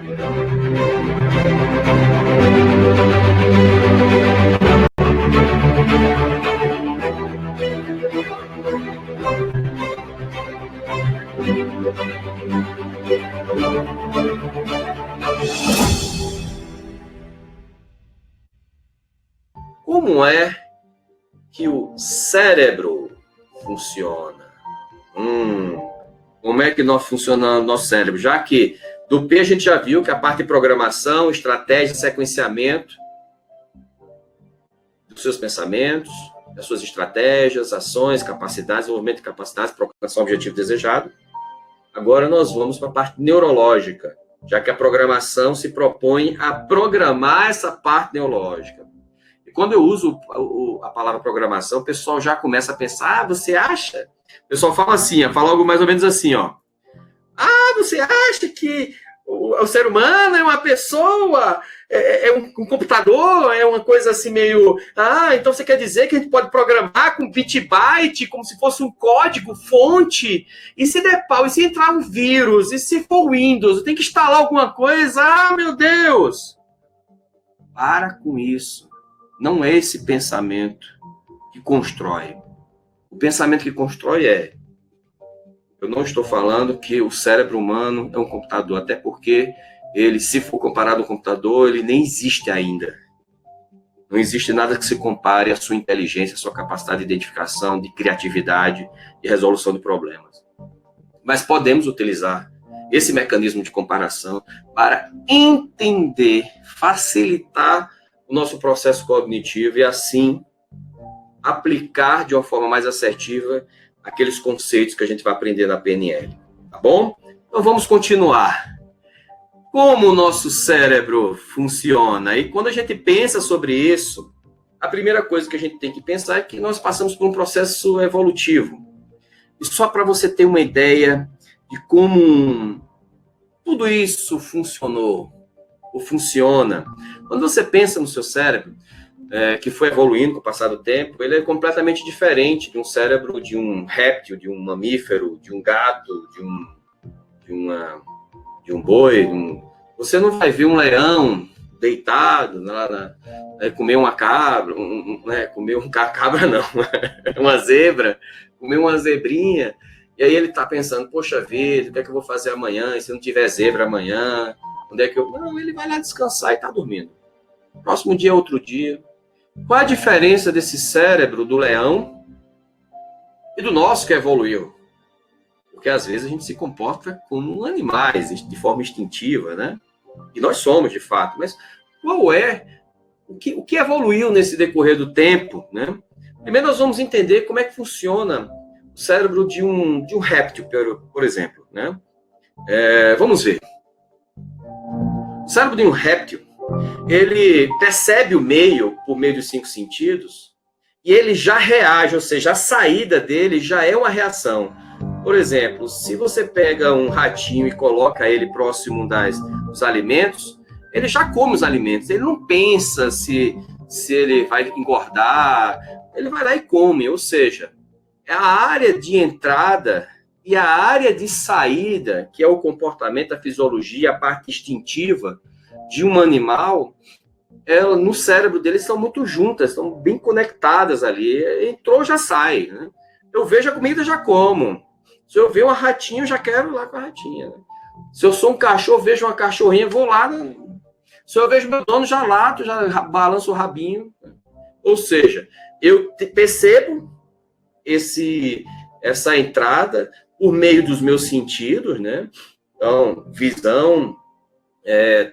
Como é que o cérebro funciona? Como é que nós funcionamos no nosso cérebro? Já que do P a gente já viu que a parte de programação, estratégia, sequenciamento dos seus pensamentos, das suas estratégias, ações, capacidades, desenvolvimento de capacidades para alcançar o objetivo desejado. Agora nós vamos para a parte neurológica, já que a programação se propõe a programar essa parte neurológica. E quando eu uso a palavra programação, o pessoal já começa a pensar, você acha? O pessoal fala assim, fala algo mais ou menos assim, ó. Você acha que o ser humano é uma pessoa, é um computador, é uma coisa assim meio... então você quer dizer que a gente pode programar com bit-byte, como se fosse um código, fonte, e se der pau, e se entrar um vírus, e se for Windows, tem que instalar alguma coisa, meu Deus! Para com isso. Não é esse pensamento que constrói. O pensamento que constrói eu não estou falando que o cérebro humano é um computador, até porque ele, se for comparado ao computador, ele nem existe ainda. Não existe nada que se compare à sua inteligência, à sua capacidade de identificação, de criatividade e resolução de problemas. Mas podemos utilizar esse mecanismo de comparação para entender, facilitar o nosso processo cognitivo e, assim, aplicar de uma forma mais assertiva aqueles conceitos que a gente vai aprender na PNL, tá bom? Então vamos continuar. Como o nosso cérebro funciona? E quando a gente pensa sobre isso, a primeira coisa que a gente tem que pensar é que nós passamos por um processo evolutivo. E só para você ter uma ideia de como tudo isso funcionou, ou funciona. Quando você pensa no seu cérebro, que foi evoluindo com o passar do tempo, ele é completamente diferente de um cérebro de um réptil, de um mamífero, de um gato, de um boi. Você não vai ver um leão deitado, comer uma cabra, comer um cabra não, uma zebra, comer uma zebrinha, e aí ele está pensando, poxa vida, o que é que eu vou fazer amanhã, e se não tiver zebra amanhã, onde é que eu... Não, ele vai lá descansar e está dormindo. Próximo dia é outro dia. Qual a diferença desse cérebro do leão e do nosso que evoluiu? Porque às vezes a gente se comporta como animais, de forma instintiva, né? E nós somos, de fato. Mas qual é o que evoluiu nesse decorrer do tempo, né? Primeiro nós vamos entender como é que funciona o cérebro de um réptil, por exemplo, né? Vamos ver. O cérebro de um réptil, ele percebe o meio por meio dos 5 sentidos e ele já reage, ou seja, a saída dele já é uma reação. Por exemplo, se você pega um ratinho e coloca ele próximo dos alimentos, ele já come os alimentos, ele não pensa se ele vai engordar, ele vai lá e come, ou seja, a área de entrada e a área de saída, que é o comportamento, a fisiologia, a parte instintiva de um animal, no cérebro deles estão muito juntas, estão bem conectadas ali. Entrou, já sai. Né? Eu vejo a comida, já como. Se eu ver uma ratinha, eu já quero ir lá com a ratinha. Né? Se eu sou um cachorro, vejo uma cachorrinha, vou lá. Né? Se eu vejo meu dono, já lato, já balanço o rabinho. Ou seja, eu percebo essa entrada por meio dos meus sentidos, né? Então, visão,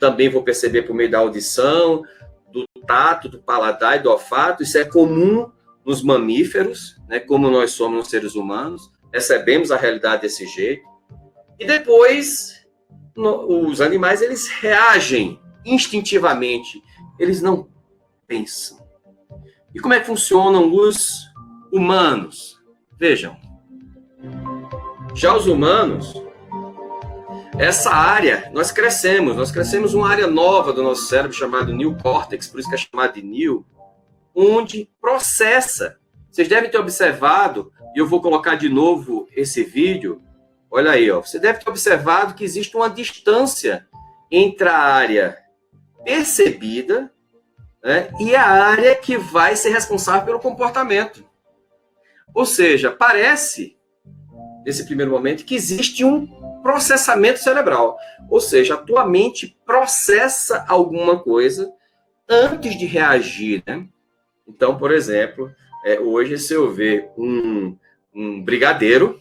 também vou perceber por meio da audição, do tato, do paladar e do olfato. Isso é comum nos mamíferos, né, como nós somos nos seres humanos, recebemos a realidade desse jeito. E depois, os animais, eles reagem instintivamente, eles não pensam. E como é que funcionam os humanos? Vejam, já os humanos, essa área, nós crescemos uma área nova do nosso cérebro chamada neocórtex, por isso que é chamado de neo, onde processa. Vocês devem ter observado, e eu vou colocar de novo esse vídeo, olha aí, ó, você deve ter observado que existe uma distância entre a área percebida, né, e a área que vai ser responsável pelo comportamento. Ou seja, parece, nesse primeiro momento, que existe um processamento cerebral. Ou seja, a tua mente processa alguma coisa antes de reagir, né? Então, por exemplo, hoje, se eu ver um brigadeiro,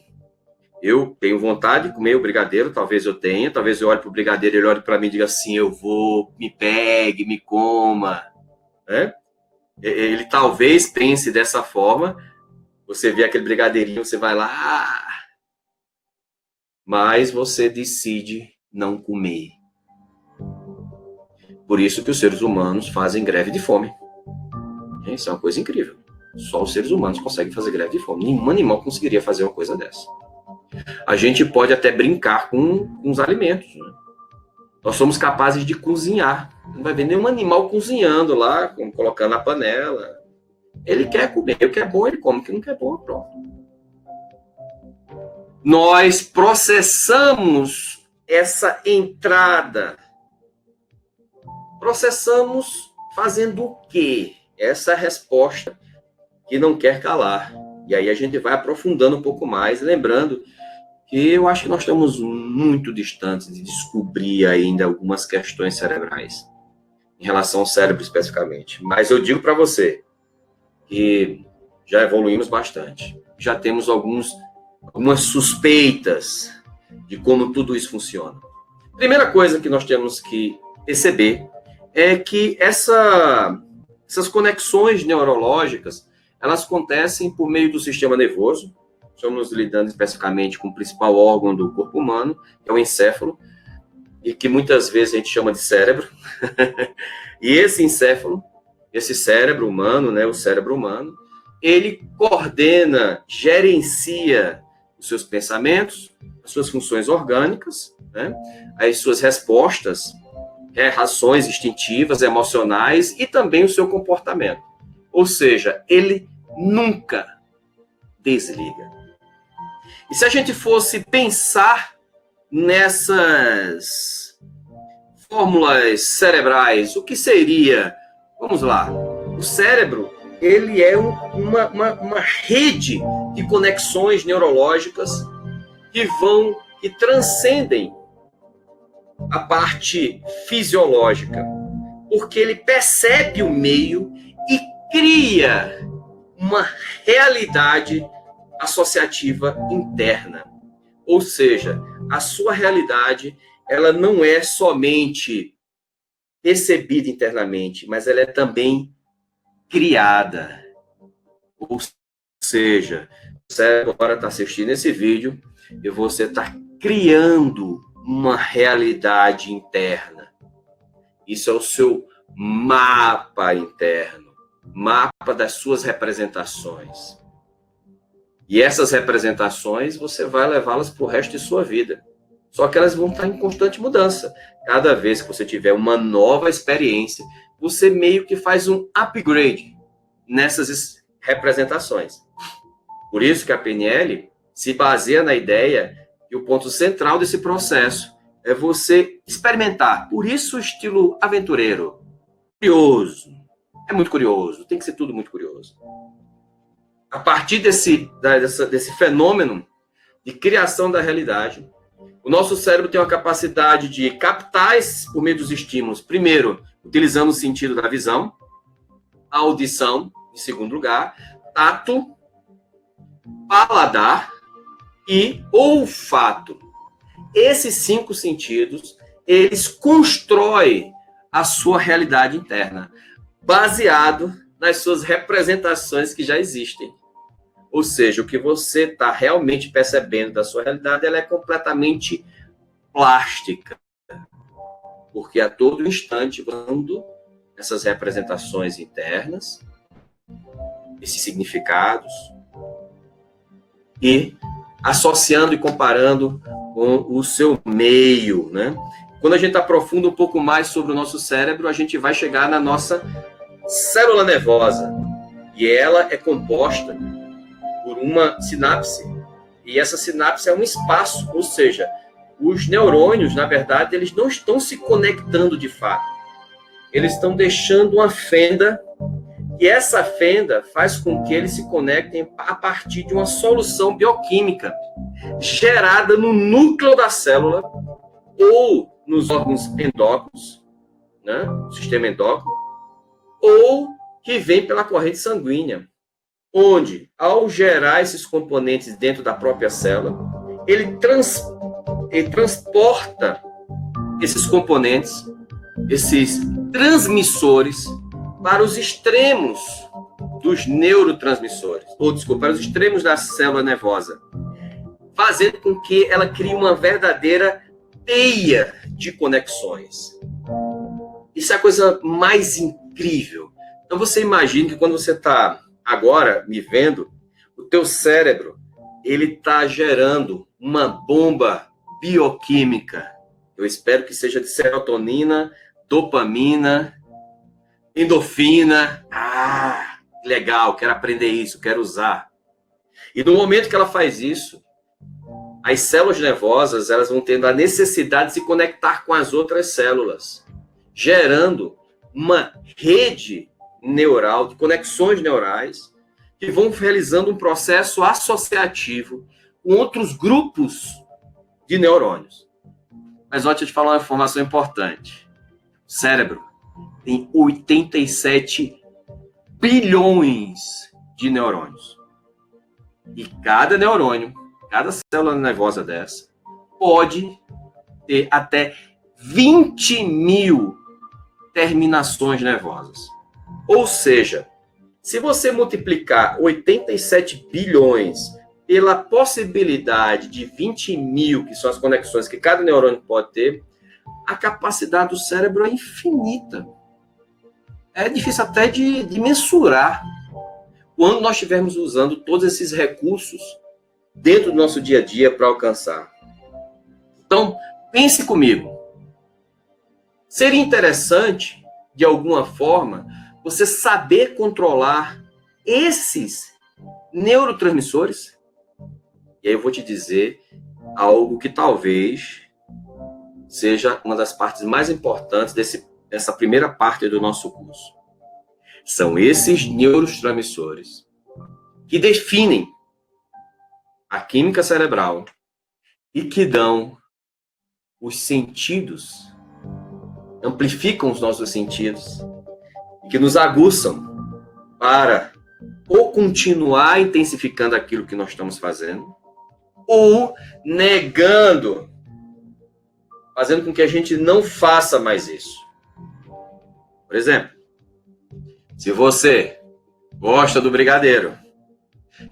eu tenho vontade de comer o brigadeiro, talvez eu tenha, talvez eu olhe para o brigadeiro, ele olhe para mim e diga assim, eu vou, me pegue, me coma, né? Ele talvez pense dessa forma, você vê aquele brigadeirinho, você vai lá, mas você decide não comer. Por isso que os seres humanos fazem greve de fome. Isso é uma coisa incrível. Só os seres humanos conseguem fazer greve de fome. Nenhum animal conseguiria fazer uma coisa dessa. A gente pode até brincar com os alimentos, né? Nós somos capazes de cozinhar. Não vai ver nenhum animal cozinhando lá, colocando na panela. Ele quer comer. O que é bom, ele come. O que não quer bom, pronto. Nós processamos essa entrada. Processamos fazendo o quê? Essa é a resposta que não quer calar. E aí a gente vai aprofundando um pouco mais, lembrando que eu acho que nós estamos muito distantes de descobrir ainda algumas questões cerebrais, em relação ao cérebro especificamente. Mas eu digo para você que já evoluímos bastante. Já temos algumas suspeitas de como tudo isso funciona. Primeira coisa que nós temos que perceber é que essas conexões neurológicas, elas acontecem por meio do sistema nervoso. Estamos lidando especificamente com o principal órgão do corpo humano, que é o encéfalo, e que muitas vezes a gente chama de cérebro. E esse encéfalo, esse cérebro humano, né, o cérebro humano, ele coordena, gerencia os seus pensamentos, as suas funções orgânicas, né, as suas respostas, reações instintivas, emocionais e também o seu comportamento. Ou seja, ele nunca desliga. E se a gente fosse pensar nessas fórmulas cerebrais, o que seria? Vamos lá. O cérebro, ele é uma rede de conexões neurológicas que transcendem a parte fisiológica, porque ele percebe o meio e cria uma realidade associativa interna. Ou seja, a sua realidade, ela não é somente percebida internamente, mas ela é também criada. Ou seja, você agora está assistindo esse vídeo e você está criando uma realidade interna. Isso é o seu mapa interno, mapa das suas representações. E essas representações, você vai levá-las para o resto de sua vida. Só que elas vão estar em constante mudança. Cada vez que você tiver uma nova experiência, você meio que faz um upgrade nessas representações. Por isso que a PNL se baseia na ideia que o ponto central desse processo é você experimentar. Por isso o estilo aventureiro. Curioso. É muito curioso. Tem que ser tudo muito curioso. A partir desse fenômeno de criação da realidade, o nosso cérebro tem uma capacidade de captar por meio dos estímulos. Primeiro, utilizando o sentido da visão, a audição, em segundo lugar, tato, paladar e olfato. Esses 5 sentidos, eles constroem a sua realidade interna, baseado nas suas representações que já existem. Ou seja, o que você está realmente percebendo da sua realidade, ela é completamente plástica. Porque a todo instante, quando essas representações internas, esses significados, e associando e comparando com o seu meio, né? Quando a gente aprofunda um pouco mais sobre o nosso cérebro, a gente vai chegar na nossa célula nervosa. E ela é composta por uma sinapse. E essa sinapse é um espaço, ou seja, os neurônios, na verdade, eles não estão se conectando de fato. Eles estão deixando uma fenda, e essa fenda faz com que eles se conectem a partir de uma solução bioquímica gerada no núcleo da célula ou nos órgãos endócrinos, né, sistema endócrino, ou que vem pela corrente sanguínea, onde, ao gerar esses componentes dentro da própria célula, ele transporta esses componentes, esses transmissores, para os extremos dos neurotransmissores, para os extremos da célula nervosa, fazendo com que ela crie uma verdadeira teia de conexões. Isso é a coisa mais incrível. Então você imagina que quando você está agora me vendo, o teu cérebro ele está gerando uma bomba bioquímica. Eu espero que seja de serotonina, dopamina, endorfina. Ah, legal, quero aprender isso, quero usar. E no momento que ela faz isso, as células nervosas elas vão tendo a necessidade de se conectar com as outras células, gerando uma rede neural, de conexões neurais, que vão realizando um processo associativo com outros grupos de neurônios. Mas deixa eu te falar uma informação importante. O cérebro tem 87 bilhões de neurônios. E cada neurônio, cada célula nervosa dessa, pode ter até 20 mil terminações nervosas. Ou seja, se você multiplicar 87 bilhões pela possibilidade de 20 mil, que são as conexões que cada neurônio pode ter, a capacidade do cérebro é infinita. É difícil até de mensurar quando nós estivermos usando todos esses recursos dentro do nosso dia a dia para alcançar. Então, pense comigo. Seria interessante, de alguma forma, você saber controlar esses neurotransmissores? E aí eu vou te dizer algo que talvez seja uma das partes mais importantes dessa primeira parte do nosso curso. São esses neurotransmissores que definem a química cerebral e que dão os sentidos, amplificam os nossos sentidos, e que nos aguçam para ou continuar intensificando aquilo que nós estamos fazendo, ou negando, fazendo com que a gente não faça mais isso. Por exemplo, se você gosta do brigadeiro,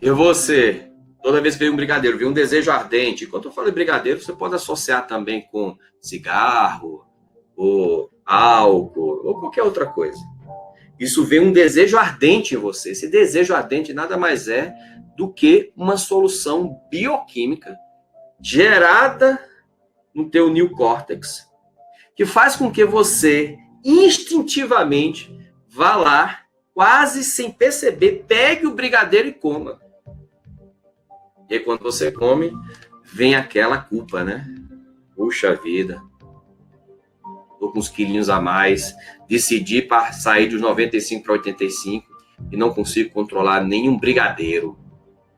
e você, toda vez que vê um brigadeiro, vê um desejo ardente, quando eu falo de brigadeiro, você pode associar também com cigarro, ou álcool, ou qualquer outra coisa. Isso vem um desejo ardente em você. Esse desejo ardente nada mais é do que uma solução bioquímica gerada no teu neocórtex, que faz com que você instintivamente vá lá, quase sem perceber, pegue o brigadeiro e coma. E aí, quando você come, vem aquela culpa, né? Puxa vida, tô com uns quilinhos a mais, decidi para sair dos 95 para 85 e não consigo controlar nenhum brigadeiro.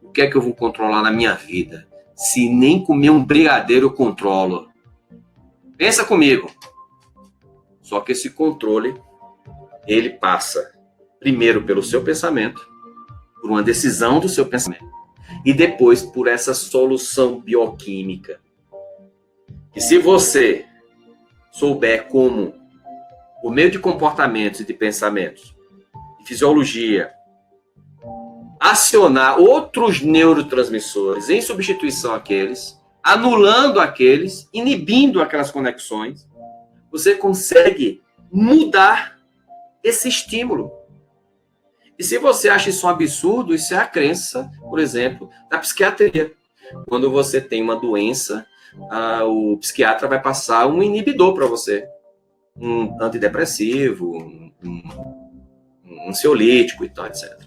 O que é que eu vou controlar na minha vida? Se nem comer um brigadeiro eu controlo. Pensa comigo. Só que esse controle, ele passa primeiro pelo seu pensamento, por uma decisão do seu pensamento, e depois por essa solução bioquímica. E se você souber como, por meio de comportamentos e de pensamentos, de fisiologia, acionar outros neurotransmissores em substituição àqueles, anulando aqueles, inibindo aquelas conexões, você consegue mudar esse estímulo. E se você acha isso um absurdo, isso é a crença, por exemplo, da psiquiatria. Quando você tem uma doença, o psiquiatra vai passar um inibidor para você, um antidepressivo, um ansiolítico e tal, etc.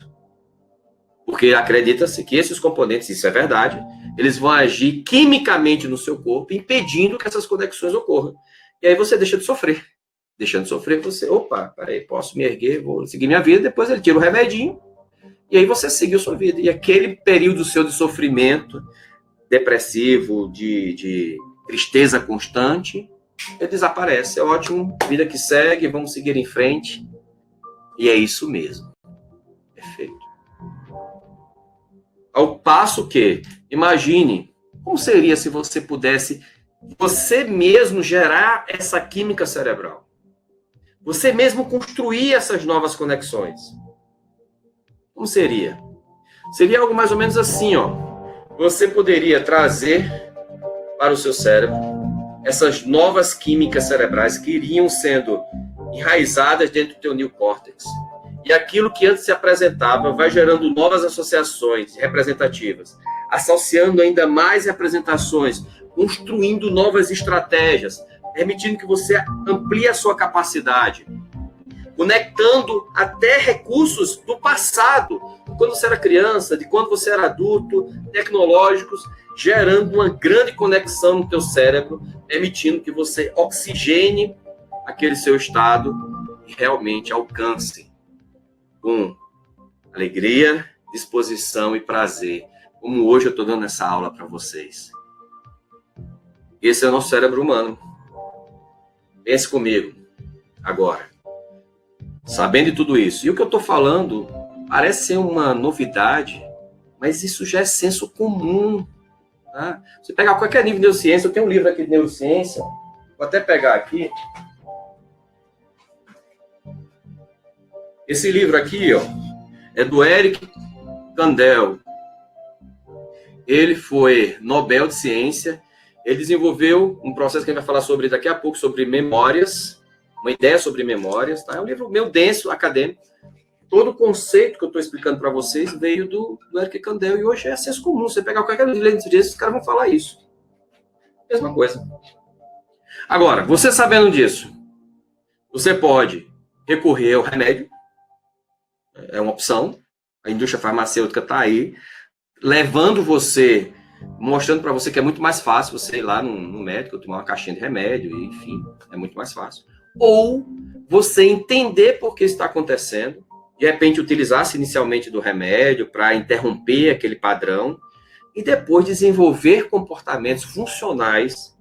Porque acredita-se que esses componentes, isso é verdade, eles vão agir quimicamente no seu corpo, impedindo que essas conexões ocorram. E aí você deixa de sofrer. Deixando de sofrer, você, opa, peraí, posso me erguer, vou seguir minha vida, depois ele tira o remedinho, e aí você seguiu sua vida. E aquele período seu de sofrimento depressivo, de tristeza constante, ele desaparece. É ótimo, vida que segue, vamos seguir em frente. E é isso mesmo. Perfeito. Ao passo que, imagine, como seria se você pudesse, você mesmo gerar essa química cerebral? Você mesmo construir essas novas conexões? Como seria? Seria algo mais ou menos assim, ó. Você poderia trazer para o seu cérebro essas novas químicas cerebrais que iriam sendo enraizadas dentro do teu neocórtex. E aquilo que antes se apresentava vai gerando novas associações representativas, associando ainda mais representações, construindo novas estratégias, permitindo que você amplie a sua capacidade, conectando até recursos do passado, de quando você era criança, de quando você era adulto, tecnológicos, gerando uma grande conexão no teu cérebro, permitindo que você oxigene aquele seu estado e realmente alcance com alegria, disposição e prazer, como hoje eu estou dando essa aula para vocês. Esse é o nosso cérebro humano. Pense comigo, agora. Sabendo de tudo isso. E o que eu estou falando parece ser uma novidade, mas isso já é senso comum. Tá? Você pegar qualquer nível de neurociência, eu tenho um livro aqui de neurociência, vou até pegar aqui. Esse livro aqui, ó, é do Eric Kandel. Ele foi Nobel de Ciência. Ele desenvolveu um processo que a gente vai falar sobre daqui a pouco, sobre memórias, uma ideia sobre memórias, tá? É um livro meio denso, acadêmico. Todo o conceito que eu estou explicando para vocês veio do Eric Kandel, e hoje é senso comum. Você pegar qualquer livro desses, os caras vão falar isso. Mesma coisa. Agora, você sabendo disso, você pode recorrer ao remédio, é uma opção. A indústria farmacêutica está aí, levando você, mostrando para você que é muito mais fácil você ir lá no médico, tomar uma caixinha de remédio, enfim, é muito mais fácil. Ou você entender por que está acontecendo, de repente utilizar-se inicialmente do remédio para interromper aquele padrão, e depois desenvolver comportamentos funcionais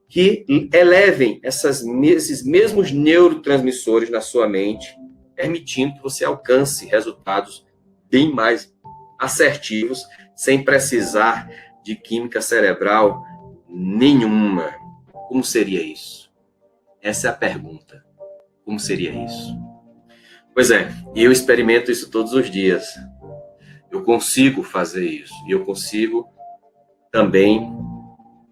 que elevem esses mesmos neurotransmissores na sua mente, permitindo que você alcance resultados bem mais assertivos, sem precisar de química cerebral nenhuma. Como seria isso? Essa é a pergunta. Como seria isso? Pois é, eu experimento isso todos os dias. Eu consigo fazer isso. E eu consigo também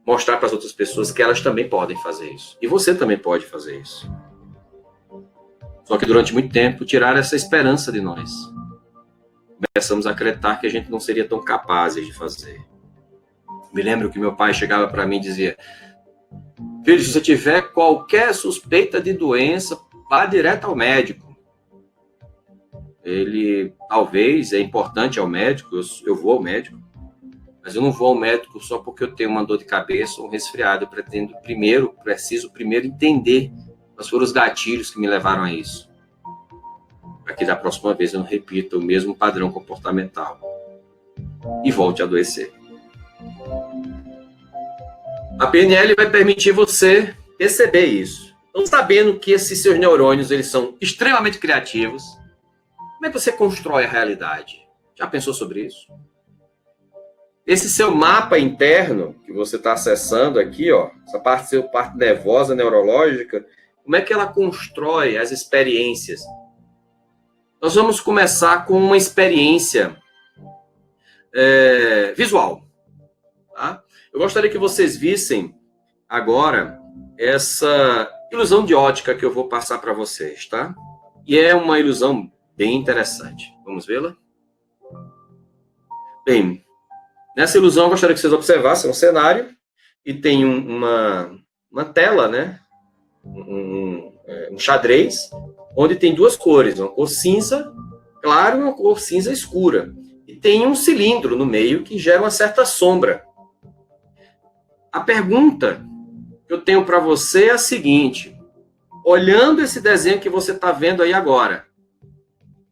mostrar para as outras pessoas que elas também podem fazer isso. E você também pode fazer isso. Só que durante muito tempo tiraram essa esperança de nós. Começamos a acreditar que a gente não seria tão capazes de fazer. Me lembro que meu pai chegava para mim e dizia: filho, se você tiver qualquer suspeita de doença, vá direto ao médico. Ele, talvez, é importante ao médico, eu vou ao médico, mas eu não vou ao médico só porque eu tenho uma dor de cabeça ou um resfriado. Eu preciso primeiro entender quais foram os gatilhos que me levaram a isso, para que da próxima vez eu não repita o mesmo padrão comportamental e volte a adoecer. A PNL vai permitir você perceber isso. Então, sabendo que esses seus neurônios eles são extremamente criativos, como é que você constrói a realidade? Já pensou sobre isso? Esse seu mapa interno que você está acessando aqui, ó, essa parte nervosa, neurológica, como é que ela constrói as experiências? Nós vamos começar com uma experiência visual. Tá? Eu gostaria que vocês vissem agora essa ilusão de ótica que eu vou passar para vocês, tá? E é uma ilusão bem interessante. Vamos vê-la? Bem, nessa ilusão eu gostaria que vocês observassem um cenário e tem uma tela, né? Um xadrez, onde tem duas cores, uma cor cinza claro e uma cor cinza escura. E tem um cilindro no meio que gera uma certa sombra. A pergunta que eu tenho para você é a seguinte: olhando esse desenho que você está vendo aí agora,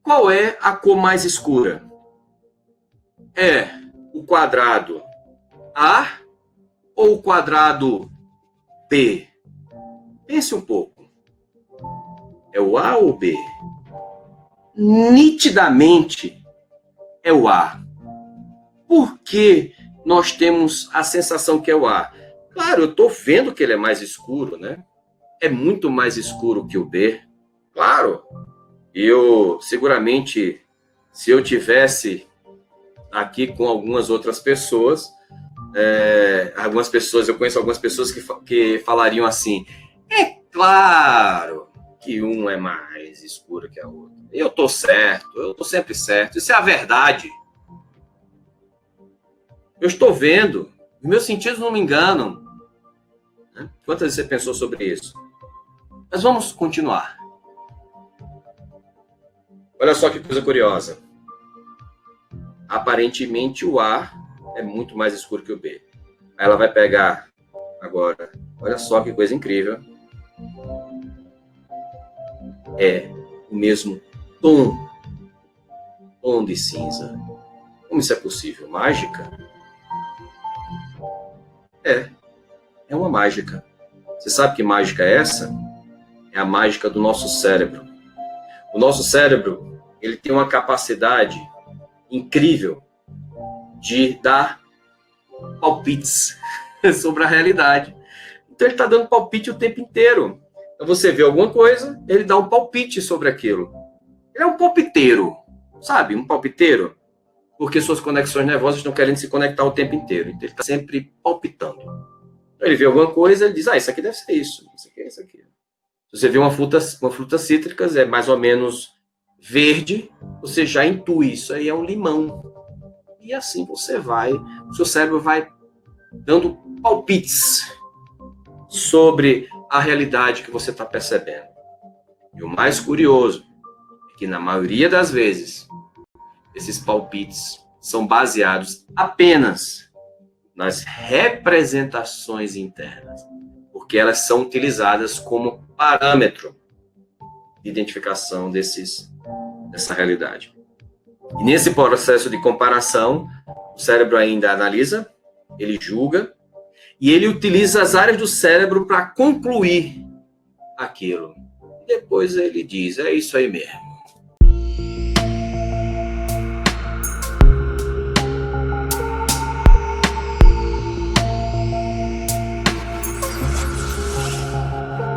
qual é a cor mais escura? É o quadrado A ou o quadrado B? Pense um pouco. É o A ou o B? Nitidamente é o A. Por que nós temos a sensação que é o A? Claro, eu estou vendo que ele é mais escuro, né? É muito mais escuro que o B. Claro, eu seguramente, se eu tivesse aqui com algumas outras pessoas, eu conheço algumas pessoas que falariam assim: é claro que um é mais escuro que a outra. Eu estou certo, eu estou sempre certo. Isso é a verdade. Eu estou vendo, os meus sentidos não me enganam. Quantas vezes você pensou sobre isso? Mas vamos continuar. Olha só que coisa curiosa. Aparentemente o A é muito mais escuro que o B. Aí ela vai pegar agora. Olha só que coisa incrível. É o mesmo tom de cinza. Como isso é possível? Mágica? É uma mágica. Você sabe que mágica é essa? É a mágica do nosso cérebro. O nosso cérebro, ele tem uma capacidade incrível de dar palpites sobre a realidade. Então ele está dando palpite o tempo inteiro. Então você vê alguma coisa, ele dá um palpite sobre aquilo. Ele é um palpiteiro, sabe? Um palpiteiro, porque suas conexões nervosas estão querendo se conectar o tempo inteiro. Então ele está sempre palpitando. Então ele vê alguma coisa, ele diz: isso aqui deve ser isso aqui é isso aqui. Se você vê uma fruta cítrica, é mais ou menos verde, você já intui, isso aí é um limão. E assim você vai, o seu cérebro vai dando palpites sobre a realidade que você está percebendo. E o mais curioso é que, na maioria das vezes, esses palpites são baseados apenas nas representações internas, porque elas são utilizadas como parâmetro de identificação dessa realidade. E nesse processo de comparação, o cérebro ainda analisa, ele julga, e ele utiliza as áreas do cérebro para concluir aquilo. Depois ele diz: é isso aí mesmo.